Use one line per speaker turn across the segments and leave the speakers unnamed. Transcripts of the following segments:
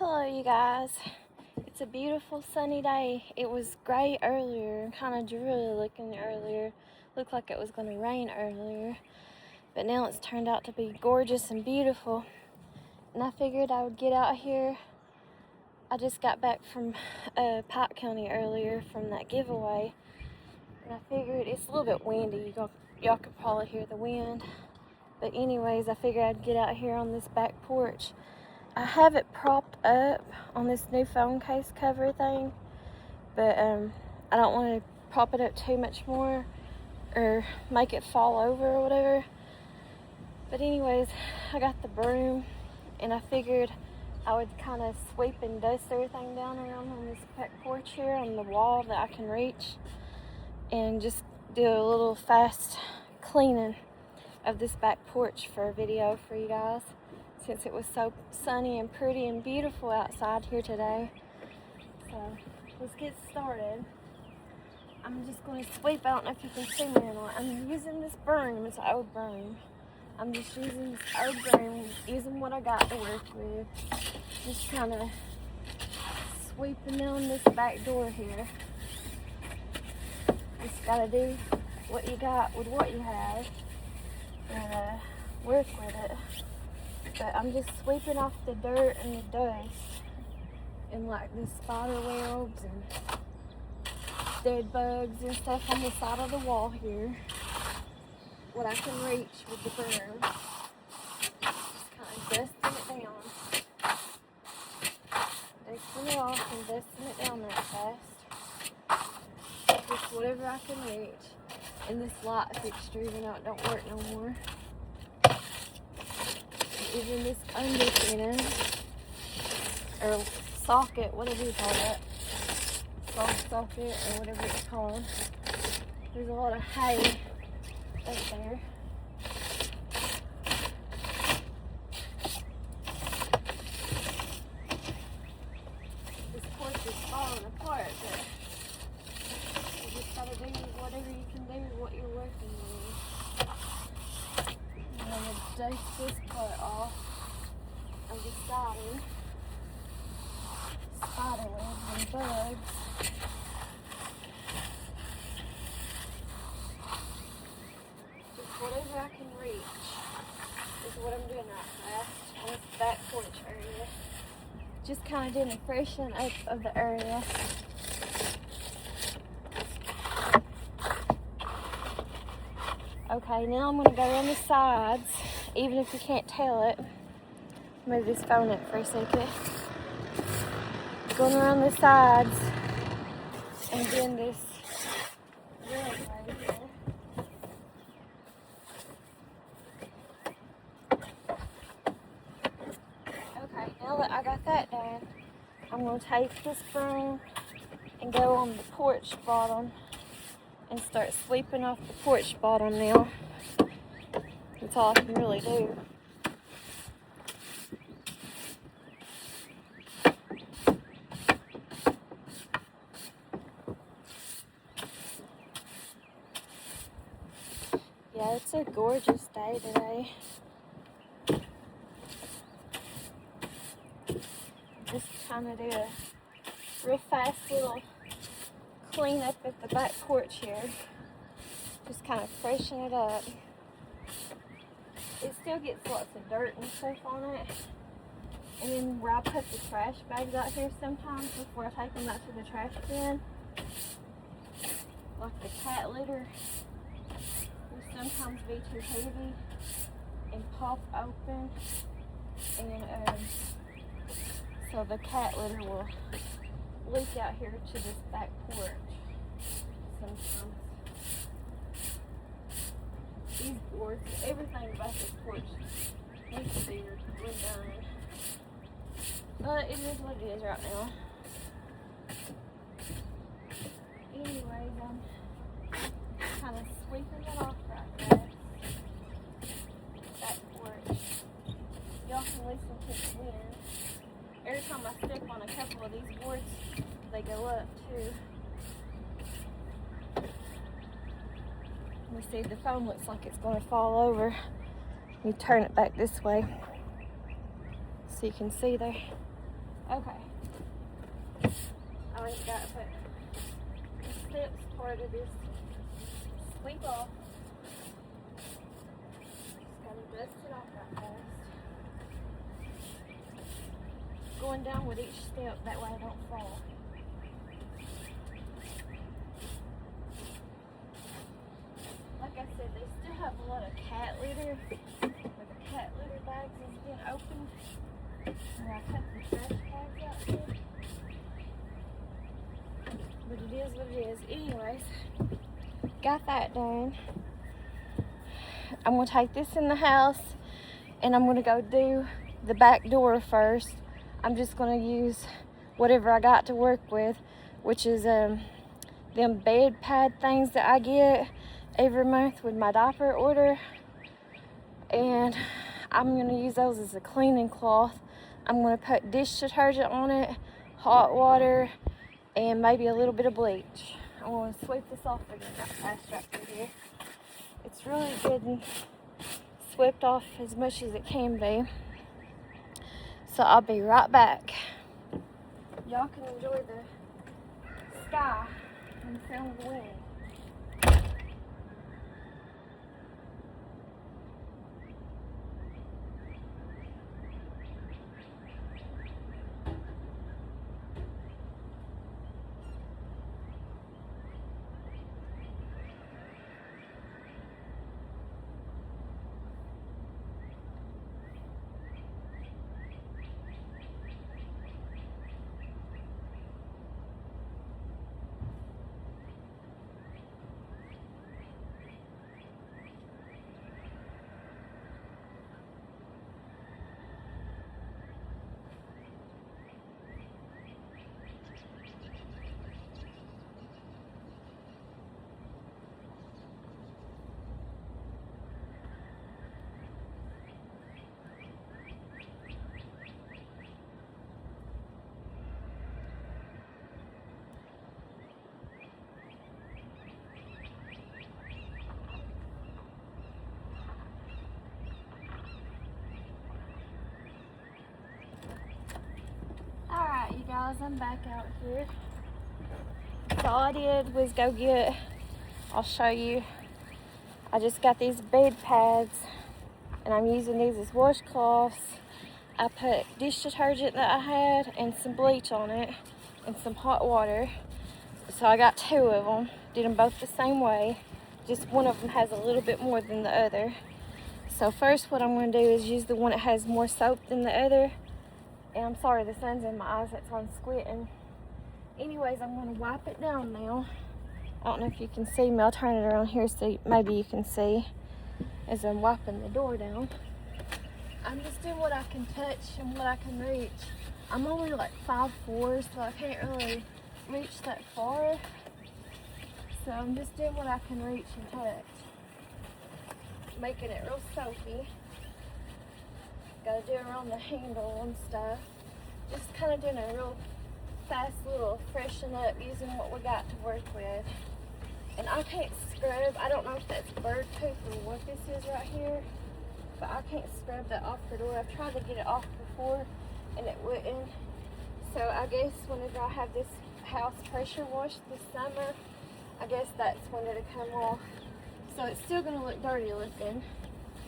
Hello you guys. It's a beautiful sunny day. It was gray earlier, kind of dreary looking earlier. Looked like it was going to rain earlier. But now it's turned out to be gorgeous and beautiful. And I figured I would get out here. I just got back from Pike County earlier from that giveaway. And I figured it's a little bit windy. Y'all could probably hear the wind. But anyways, I figured I'd get out here on this back porch. I have it propped up on this new phone case cover thing, but I don't want to prop it up too much more or make it fall over or whatever. But anyways, I got the broom and I figured I would kind of sweep and dust everything down around on this back porch here on the wall that I can reach and just do a little fast cleaning of this back porch for a video for you guys, since it was so sunny and pretty and beautiful outside here today. So let's get started. I'm just going to sweep. I don't know if you can see me or not. I'm using this broom. It's an old broom. I'm just using this old broom, using what I got to work with. Just kind of sweeping down this back door here. Just got to do what you got with what you have and work with it. But I'm just sweeping off the dirt and the dust and like the spider webs and dead bugs and stuff on the side of the wall here. What I can reach with the broom. Just kind of dusting it down. Dusting it off and dusting it down that fast. Just whatever I can reach. And this light fixture, even though it don't work no more. Even this underpinning or socket, whatever you call it, socket or whatever it's called. There's a lot of hay up there. This porch is falling apart, but you just gotta do whatever you can do with what you're working with. I'm going to dust this part off of the siding, spider webs and bugs. Just whatever I can reach is what I'm doing right now on this back porch area. Just kind of doing a freshen up of the area. Okay, now I'm going to go around the sides, even if you can't tell it. Move this phone up for a second. Going around the sides and doing this railway here. Okay, now that I got that done, I'm going to take this broom and go on the porch bottom and start sweeping off the porch bottom now. That's all I can really do. Yeah, it's a gorgeous day today. Just kind of do a real fast little clean up at the back porch here. Just kind of freshen it up. It still gets lots of dirt and stuff on it. And then where I put the trash bags out here sometimes before I take them out to the trash bin, like the cat litter will sometimes be too heavy and pop open, and so the cat litter will leak out here to this back porch sometimes. These boards, everything about this porch needs to be redone. But it is what it is right now. Anyways, I'm kind of sweeping it off right there. Back porch. Y'all can listen to the wind. Every time I step on a couple of these boards, they go up too. Let me see, the phone looks like it's going to fall over. Let me turn it back this way so you can see there. Okay. I ain't got to put the steps part of this sweep off. Just gotta dust it off that fast. Going down with each step, that way I don't fall. Like I said, they still have a lot of cat litter. Where the cat litter bags has been opened. Where I cut the trash bags out here. But it is what it is. Anyways, got that done. I'm gonna take this in the house and I'm gonna go do the back door first. I'm just gonna use whatever I got to work with, which is them bed pad things that I get every month with my diaper order. And I'm gonna use those as a cleaning cloth. I'm gonna put dish detergent on it, hot water, and maybe a little bit of bleach. I'm gonna sweep this off again, that fast tractor here. It's really good and swept off as much as it can be. So I'll be right back. Y'all can enjoy the sky and the sound of the wind. Alright, you guys, I'm back out here. So all I did was go get, I'll show you, I just got these bed pads and I'm using these as washcloths. I put dish detergent that I had and some bleach on it and some hot water. So I got 2 of them, did them both the same way. Just one of them has a little bit more than the other. So first what I'm going to do is use the one that has more soap than the other. And I'm sorry, the sun's in my eyes, that's why I'm squinting. Anyways, I'm going to wipe it down now. I don't know if you can see me. I'll turn it around here so maybe you can see as I'm wiping the door down. I'm just doing what I can touch and what I can reach. I'm only like 5'4", so I can't really reach that far. So I'm just doing what I can reach and touch. Making it real soapy. Gotta do around the handle and stuff. Just kind of doing a real fast little freshen up using what we got to work with. And I can't scrub. I don't know if that's bird poop or what this is right here, but I can't scrub that off the door. I've tried to get it off before and it wouldn't. So I guess whenever I have this house pressure washed this summer, I guess that's when it'll come off. So it's still gonna look dirty looking,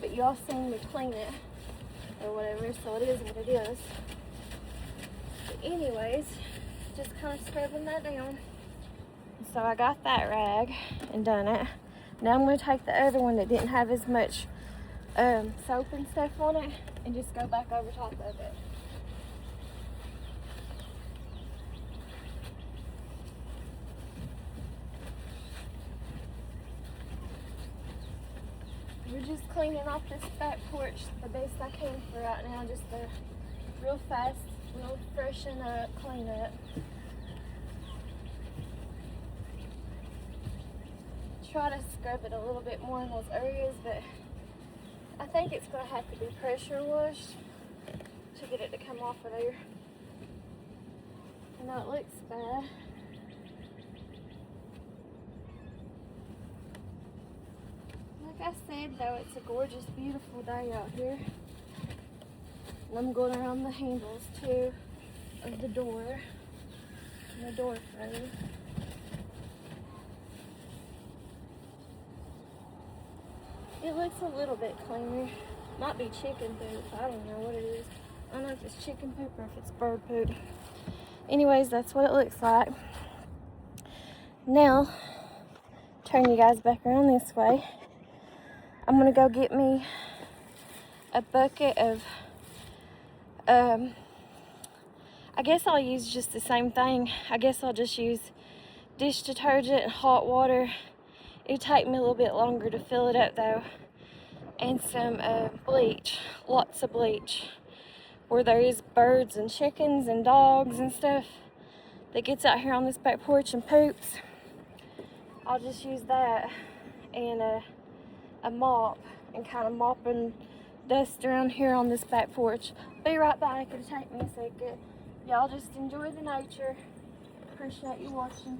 but y'all seen me clean it or whatever, so it is what it is. But anyways, just kind of scrubbing that down. So I got that rag and done it. Now I'm going to take the other one that didn't have as much soap and stuff on it and just go back over top of it. We're just cleaning off this back porch the best I can for right now. Just a real fast, real freshen up, clean up. Try to scrub it a little bit more in those areas, but I think it's going to have to be pressure washed to get it to come off of there. I know it looks bad. Like I said though, it's a gorgeous, beautiful day out here. And I'm going around the handles too. of the door and the door frame. It looks a little bit cleaner. Might be chicken poop. I don't know what it is. I don't know if it's chicken poop or if it's bird poop. Anyways, that's what it looks like. Now, turn you guys back around this way. I'm gonna go get me a bucket of, I guess I'll use just the same thing. I guess I'll just use dish detergent and hot water. It'll take me a little bit longer to fill it up though. And some bleach, lots of bleach. Where there is birds and chickens and dogs and stuff that gets out here on this back porch and poops, I'll just use that and a mop and kind of mopping dust around here on this back porch. Be right back, it'll take me a second. Y'all just enjoy the nature. Appreciate you watching.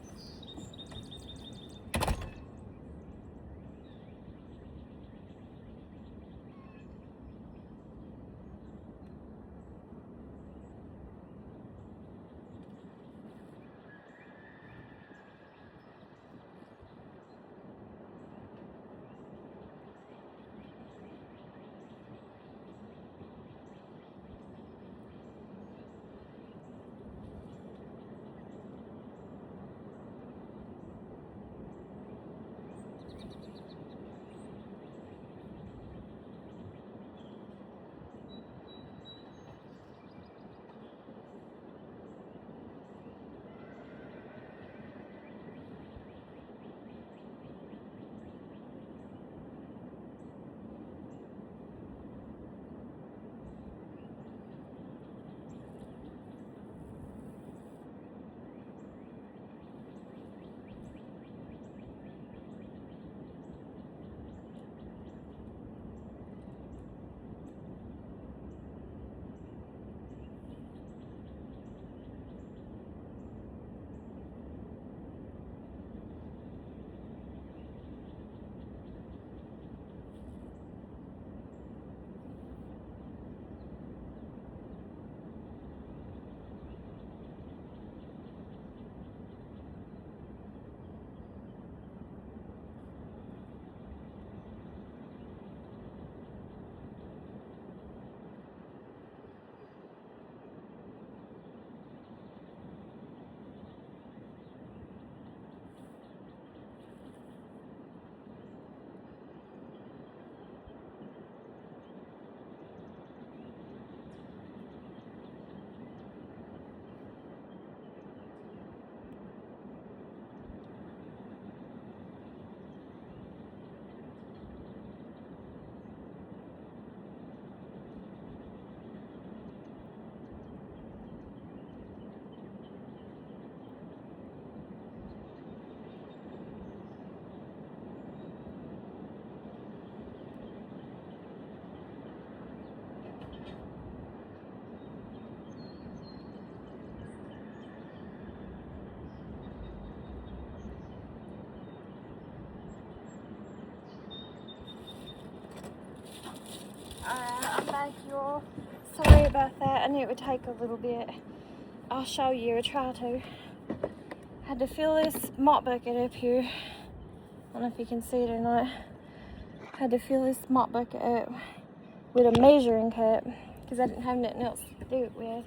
I'm back, y'all. Sorry about that. I knew it would take a little bit. I'll show you, or try to. Had to fill this mop bucket up here. I don't know if you can see it or not. Had to fill this mop bucket up with a measuring cup because I didn't have nothing else to do it with.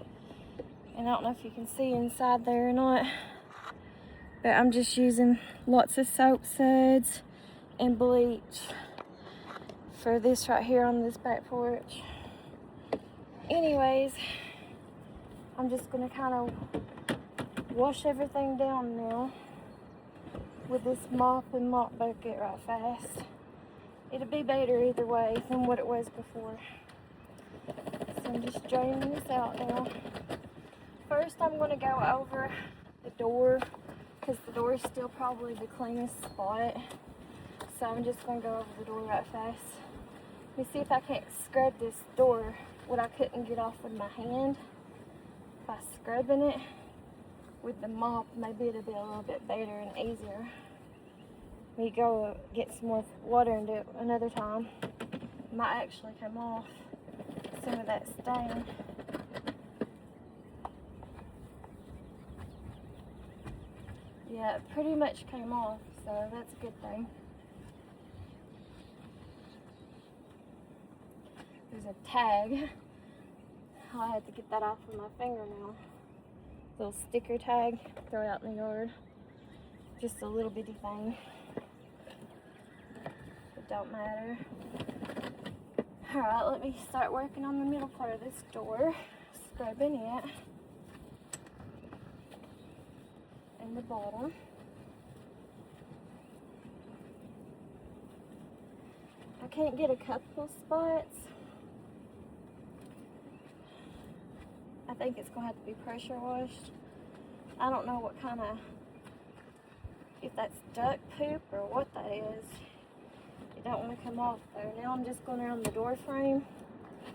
And I don't know if you can see inside there or not. But I'm just using lots of soap suds and bleach for this right here on this back porch. Anyways, I'm just gonna kind of wash everything down now with this mop and mop bucket right fast. It'll be better either way than what it was before. So I'm just draining this out now. First I'm gonna go over the door because the door is still probably the cleanest spot. So I'm just gonna go over the door right fast. Let me see if I can't scrub this door, what I couldn't get off with my hand. By scrubbing it with the mop, maybe it'll be a little bit better and easier. We go get some more water and do it another time. Might actually come off some of that stain. Yeah, it pretty much came off, so that's a good thing. There's a tag. I'll have to get that off with my finger now. Little sticker tag, throw it out in the yard. Just a little bitty thing. It don't matter. Alright, let me start working on the middle part of this door. Scrubbing it. And the bottom. I can't get a couple spots. I think it's gonna have to be pressure washed. I don't know what kind of, if that's duck poop or what that is. It don't want to come off though. Now I'm just going around the door frame.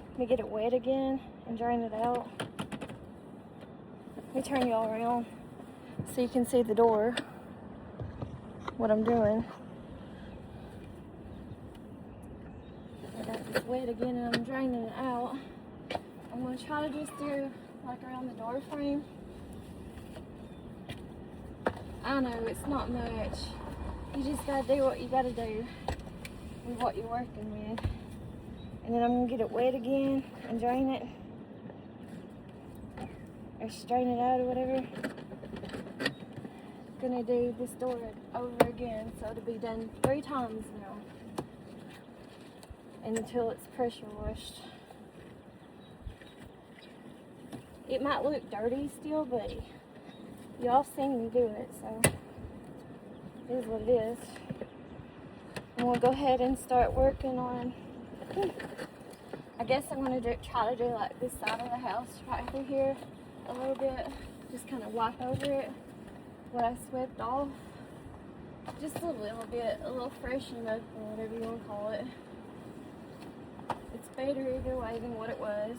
Let me get it wet again and drain it out. Let me turn you all around so you can see the door, what I'm doing. I got this wet again and I'm draining it out. I'm going to try to just do like around the door frame. I know it's not much. You just got to do what you got to do with what you're working with. And then I'm going to get it wet again and drain it. Or strain it out or whatever. Gonna do this door over again, so it'll be done 3 times now. Until it's pressure washed. It might look dirty still, but y'all seen me do it, so it is what it is. And we'll go ahead and start working on, I guess I'm going to try to do like this side of the house right through here a little bit. Just kind of wipe over it, what I swept off. Just a little bit, a little freshen up or whatever you want to call it. It's better either way than what it was.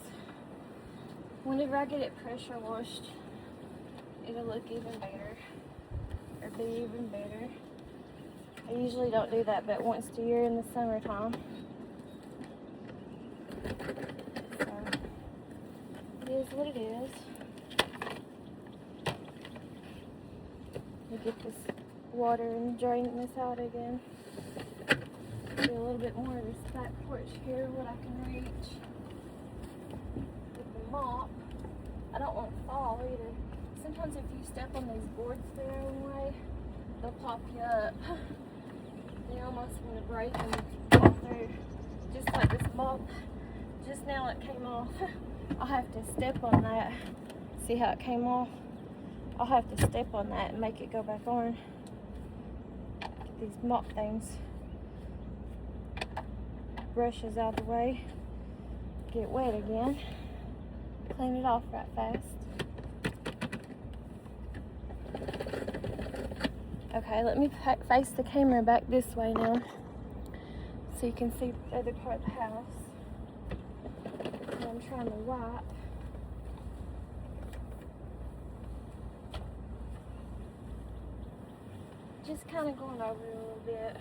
Whenever I get it pressure washed, it'll look even better, or be even better. I usually don't do that but once a year in the summertime. So, it is what it is. We get this water and drain this out again. Do a little bit more of this back porch here, what I can reach. With the mop. I don't want to fall either. Sometimes if you step on these boards the wrong way, they'll pop you up. You almost want to break and fall through. Just like this mop. Just now it came off. I'll have to step on that. See how it came off? I'll have to step on that and make it go back on. Get these mop things. Brushes out of the way. Get wet again. Clean it off right fast. Okay, let me face the camera back this way now so you can see the other part of the house. And I'm trying to wipe. Just kind of going over it a little bit.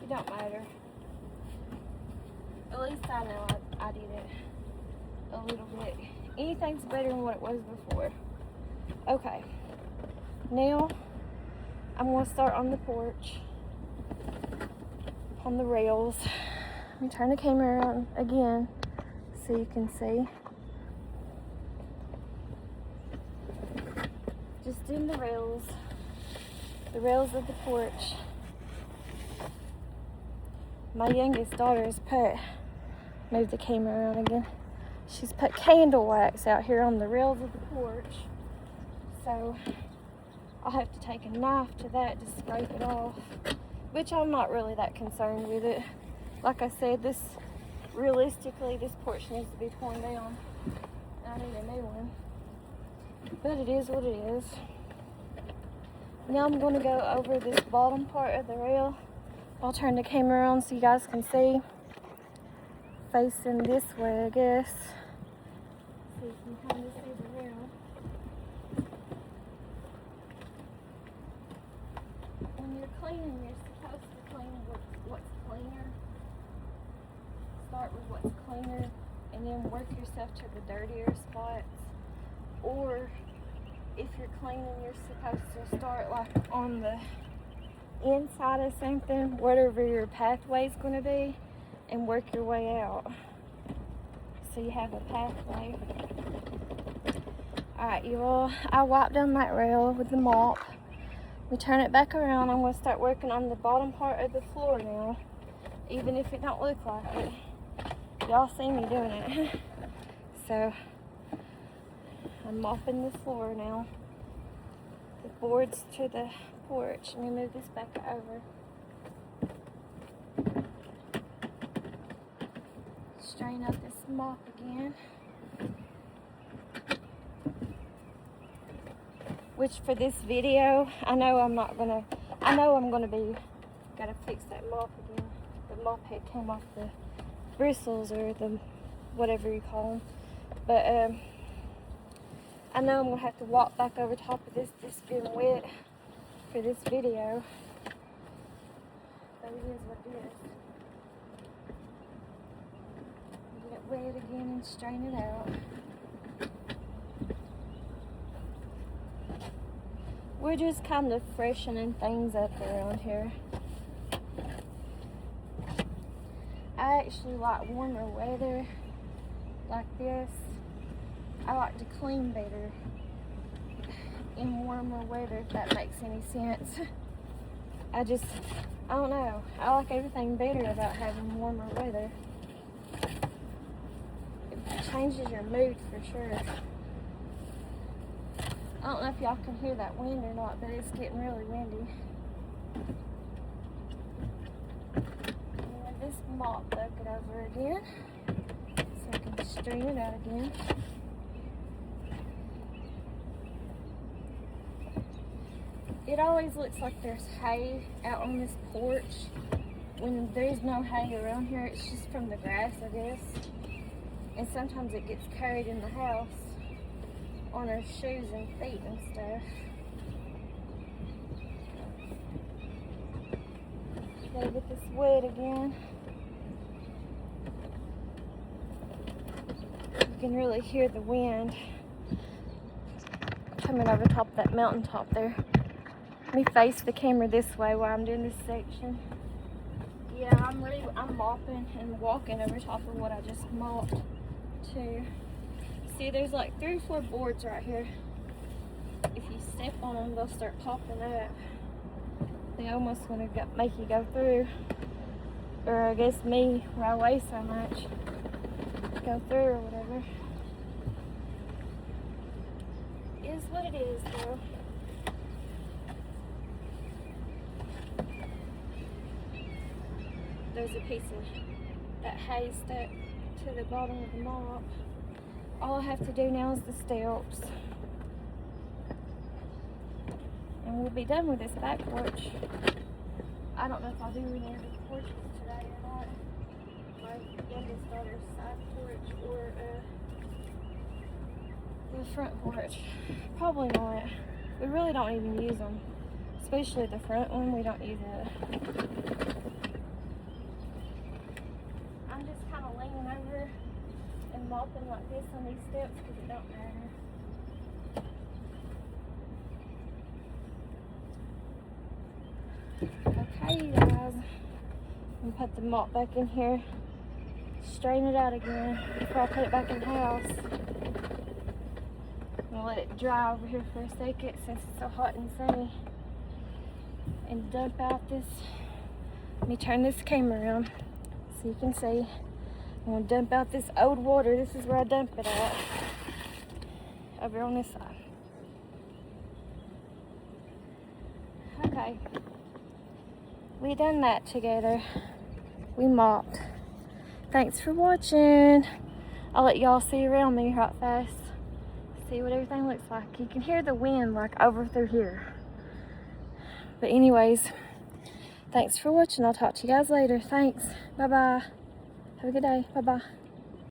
It don't matter. At least I know I did it a little bit. Anything's better than what it was before. Okay. Now, I'm going to start on the porch. On the rails. Let me turn the camera around again so you can see. Just in the rails. The rails of the porch. My youngest daughter's put, move the camera around again. She's put candle wax out here on the rails of the porch. So I'll have to take a knife to that to scrape it off. Which I'm not really that concerned with it. Like I said, realistically, this porch needs to be torn down. I need a new one. But it is what it is. Now I'm going to go over this bottom part of the rail. I'll turn the camera on so you guys can see. Facing this way, I guess. So you can kind of see the rail. When you're cleaning, you're supposed to clean what's cleaner. Start with what's cleaner and then work yourself to the dirtier spots. Or if you're cleaning, you're supposed to start like on the inside of something, whatever your pathway is going to be, and work your way out. So you have a pathway. Alright, you all, I wiped down that rail with the mop. We turn it back around. I'm going to start working on the bottom part of the floor now, even if it don't look like it. Y'all see me doing it. So I'm mopping the floor now. The boards to the porch. Let me move this back over. Strain out this mop again. Which for this video, I know I'm gonna fix that mop again. The mop head came off the bristles, or the whatever you call them. But I know I'm gonna have to walk back over top of this being wet for this video. But it is what it is. Get it wet again and strain it out. We're just kind of freshening things up around here. I actually like warmer weather like this. I like to clean better in warmer weather, if that makes any sense. I don't know. I like everything better about having warmer weather. It changes your mood for sure. I don't know if y'all can hear that wind or not, but it's getting really windy. And this mop bucket over again, so I can strain it out again. It always looks like there's hay out on this porch when there's no hay around here. It's just from the grass, I guess. And sometimes it gets carried in the house on our shoes and feet and stuff. Gotta get this wet again. You can really hear the wind coming over top of that mountaintop there. Let me face the camera this way while I'm doing this section. Yeah, I'm mopping and walking over top of what I just mopped too. See, there's like 3 or 4 boards right here. If you step on them, they'll start popping up. They almost want to make you go through. Or I guess me, where I weigh so much, go through or whatever. It is what it is, though. There's a piece of that hay stuck to the bottom of the mop. All I have to do now is the steps. And we'll be done with this back porch. I don't know if I'll do any of the porches today or not. My youngest daughter's side porch or the front porch. Probably not. We really don't even use them. Especially the front one, we don't use it. I'm just kind of leaning over and mopping like this on these steps because it don't matter. Okay, you guys, I'm gonna put the mop back in here, strain it out again before I put it back in the house. I'm gonna let it dry over here for a second since it's so hot and sunny, and dump out this. Let me turn this camera around so you can see. I'm gonna dump out this old water. This is where I dump it at, over on this side. Okay. We done that together. We mopped. Thanks for watching. I'll let y'all see around me right fast. See what everything looks like. You can hear the wind like over through here. But anyways, thanks for watching. I'll talk to you guys later. Thanks. Bye-bye. Have a good day. Bye-bye.